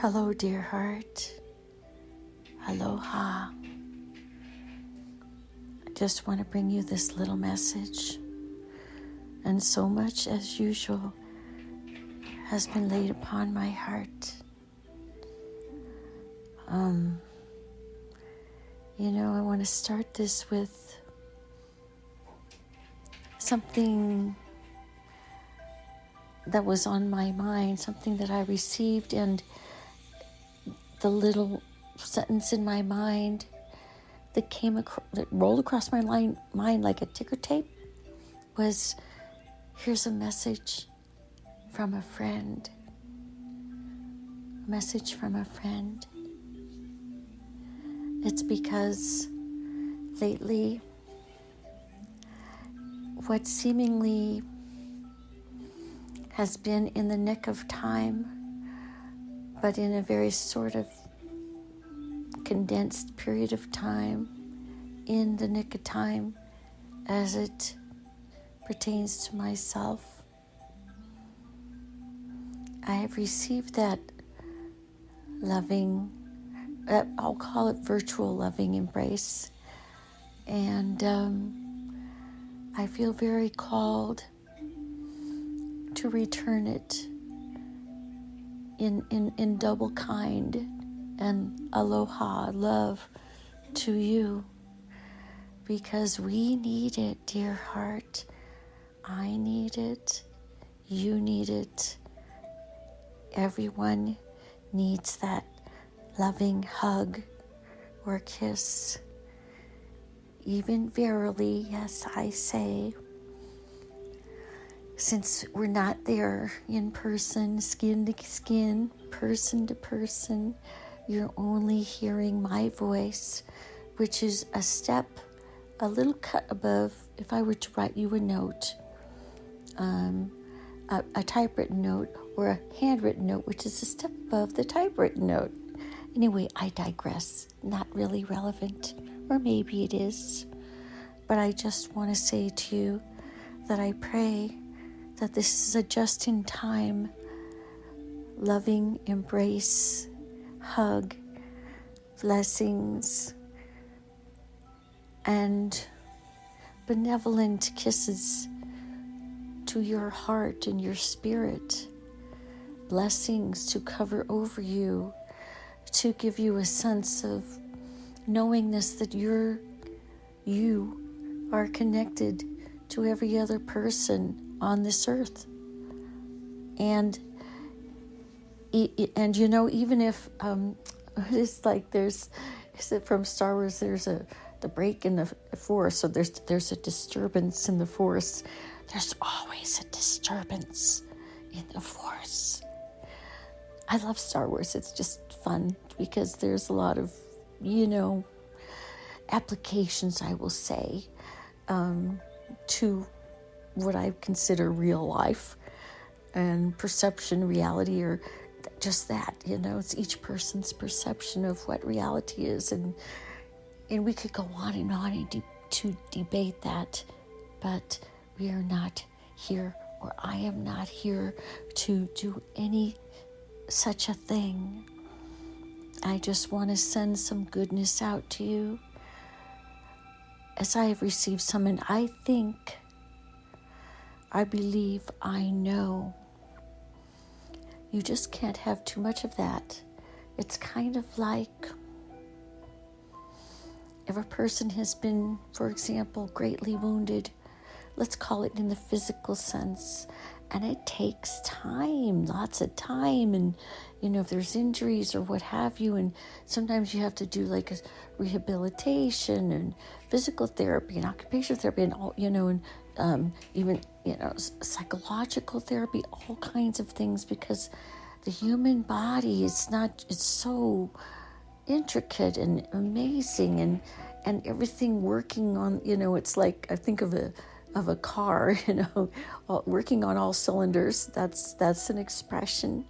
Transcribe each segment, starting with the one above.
Hello, dear heart. Aloha. I just want to bring you this little message. And so much, as usual, has been laid upon my heart. I want to start this with something that was on my mind, something that I received, and the little sentence in my mind that rolled across my mind like a ticker tape was, here's a message from a friend. A message from a friend. It's because lately, what seemingly has been in the nick of time, but in a very sort of condensed period of time, in the nick of time as it pertains to myself, I have received that loving, I'll call it virtual loving embrace, and I feel very called to return it in double kind and aloha, love to you, because we need it, dear heart. I need it. You need it. Everyone needs that loving hug or kiss. Even verily, yes, I say, since we're not there in person, skin to skin, person to person, you're only hearing my voice, which is a step, a little cut above. If I were to write you a note, a typewritten note or a handwritten note, which is a step above the typewritten note. Anyway, I digress. Not really relevant, or maybe it is. But I just want to say to you that I pray that this is a just-in-time, loving embrace, hug, blessings, and benevolent kisses to your heart and your spirit. Blessings to cover over you, to give you a sense of knowingness that you are connected to every other person on this earth. And even if it's like is it from Star Wars, there's the break in the force, so there's a disturbance in the force. There's always a disturbance in the force. I love Star Wars. It's just fun because there's a lot of, applications, I will say, to what I consider real life and perception, reality, or just that, it's each person's perception of what reality is. And we could go on and to debate that, but we are not here, or I am not here to do any such a thing. I just want to send some goodness out to you, as I have received some, and I believe, I know. You just can't have too much of that. It's kind of like if a person has been, for example, greatly wounded, let's call it in the physical sense, and it takes time, lots of time, and if there's injuries or what have you, and sometimes you have to do like a rehabilitation and physical therapy and occupational therapy and all, and even psychological therapy, all kinds of things, because the human body it's so intricate and amazing, and everything working on, it's like, I think of a car, working on all cylinders. That's an expression.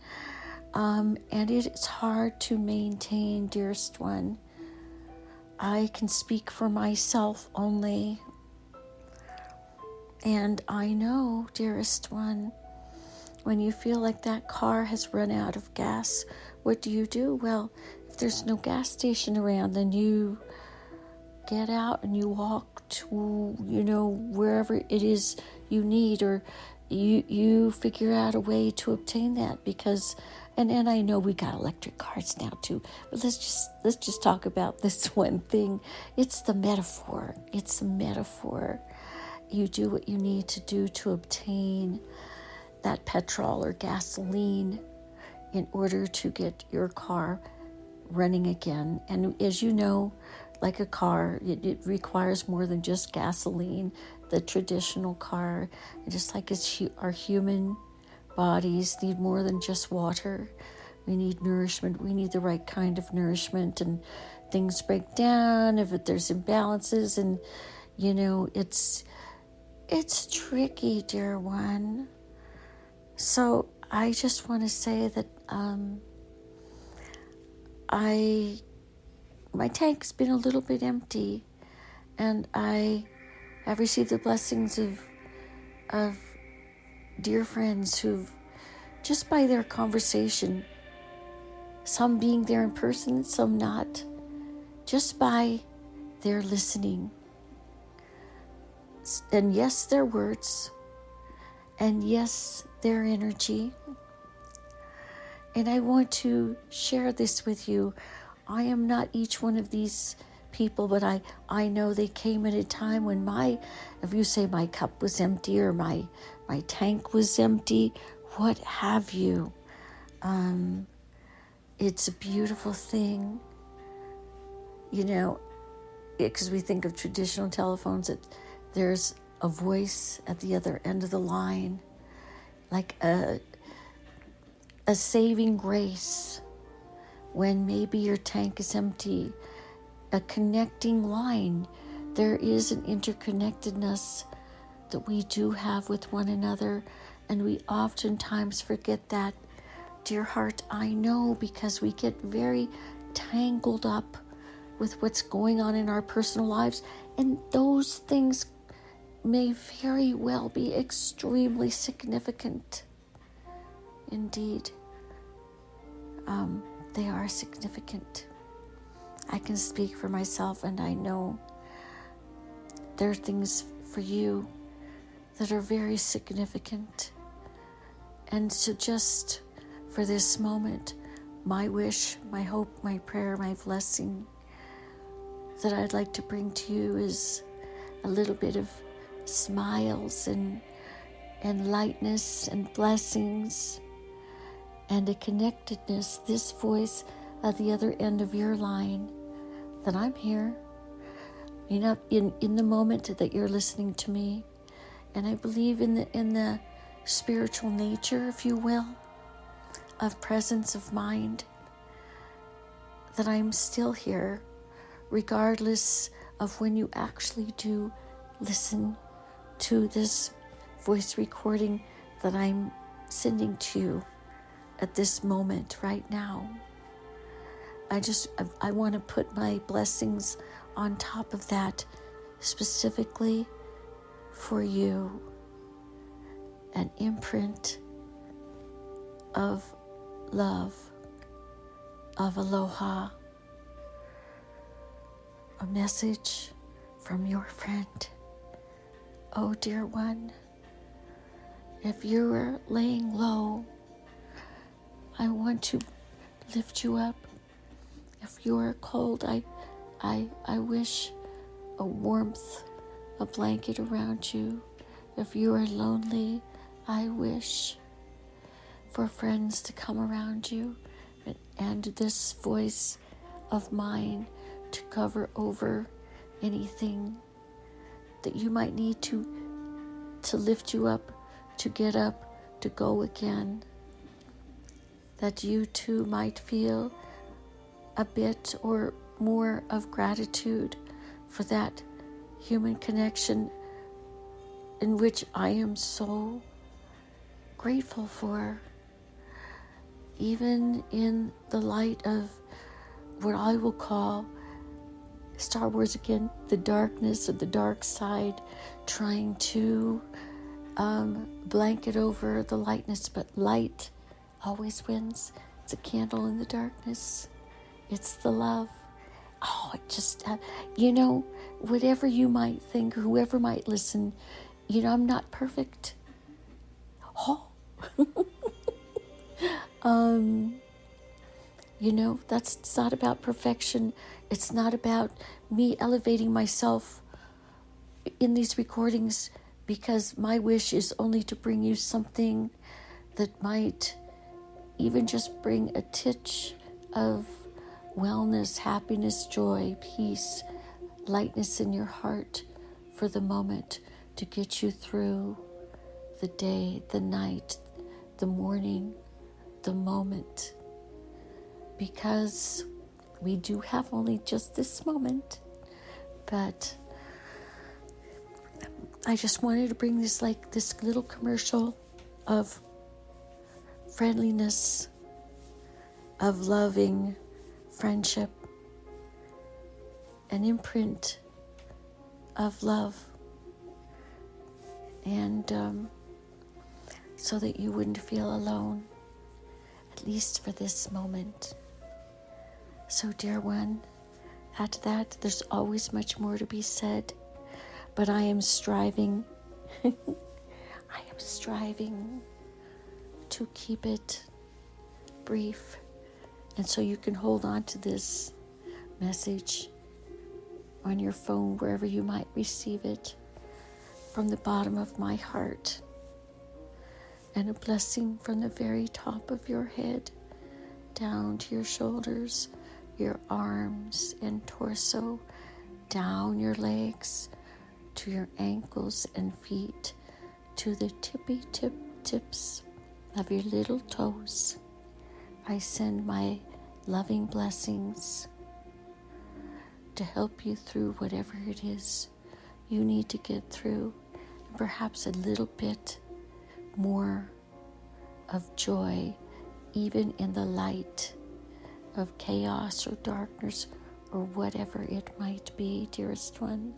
And it's hard to maintain, dearest one. I can speak for myself only. And I know, dearest one, When you feel like that car has run out of gas, what do? Well, if there's no gas station around, then you get out and you walk to, wherever it is you need, or you figure out a way to obtain that, because and I know we got electric cars now too, but let's just talk about this one thing. It's the metaphor. You do what you need to do to obtain that petrol or gasoline in order to get your car running again. And as you know, like a car, it requires more than just gasoline, the traditional car. And just like our human bodies need more than just water. We need nourishment. We need the right kind of nourishment, and things break down if there's imbalances, and it's tricky, dear one. So I just want to say that my tank's been a little bit empty, and I have received the blessings of dear friends who've, just by their conversation, some being there in person, some not, just by their listening, and yes, their words, and yes, their energy. And I want to share this with you. I am not each one of these people, but I know they came at a time when if you say my cup was empty, or my tank was empty, what have you. It's a beautiful thing, because we think of traditional telephones, that there's a voice at the other end of the line, like a saving grace when maybe your tank is empty, a connecting line. There is an interconnectedness that we do have with one another, and we oftentimes forget that. Dear heart, I know, because we get very tangled up with what's going on in our personal lives, and those things may very well be extremely significant. Indeed, they are significant. I can speak for myself, and I know there are things for you that are very significant. And so just for this moment, my wish, my hope, my prayer, my blessing that I'd like to bring to you is a little bit of smiles and lightness and blessings and a connectedness, this voice at the other end of your line, that I'm here, in the moment that you're listening to me. And I believe in the spiritual nature, if you will, of presence of mind, that I'm still here, regardless of when you actually do listen to this voice recording that I'm sending to you at this moment right now. I want to put my blessings on top of that, specifically for you, an imprint of love, of aloha, a message from your friend. Oh, dear one, if you're laying low, I want to lift you up. If you're cold, I wish a warmth, a blanket around you. If you are lonely, I wish for friends to come around you, and this voice of mine to cover over anything that you might need to lift you up, to get up, to go again. That you too might feel a bit or more of gratitude for that human connection in which I am so grateful for, even in the light of what I will call, Star Wars again, the darkness of the dark side, trying to blanket over the lightness, but light always wins. It's a candle in the darkness. It's the love. Oh, it just, whatever you might think, whoever might listen, I'm not perfect. Oh, it's not about perfection. It's not about me elevating myself in these recordings, because my wish is only to bring you something that might even just bring a titch of wellness, happiness, joy, peace, lightness in your heart for the moment, to get you through the day, the night, the morning, the moment. Because we do have only just this moment. But I just wanted to bring this little commercial of friendliness, of loving friendship, an imprint of love, and so that you wouldn't feel alone, at least for this moment. So, dear one, at that, there's always much more to be said, but I am striving, to keep it brief, and so you can hold on to this message on your phone, wherever you might receive it, from the bottom of my heart, and a blessing from the very top of your head down to your shoulders, your arms and torso, down your legs to your ankles and feet, to the tips of your little toes. I send my loving blessings to help you through whatever it is you need to get through, and perhaps a little bit more of joy, even in the light of chaos or darkness or whatever it might be, dearest one.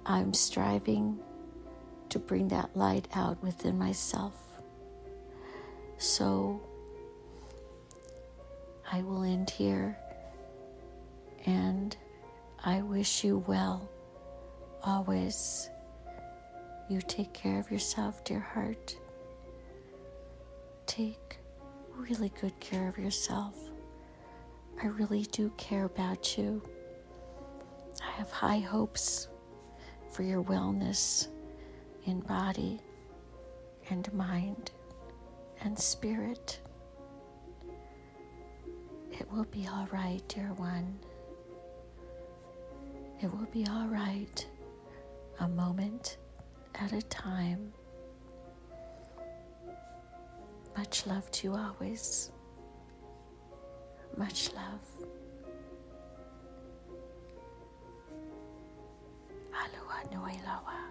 I'm striving to bring that light out within myself. So I will end here, and I wish you well always. You take care of yourself, dear heart. Take really good care of yourself. I really do care about you. I have high hopes for your wellness in body and mind and spirit. It will be all right, dear one. It will be all right, a moment at a time. Much love to you always. Much love. Aloha Nui Loa.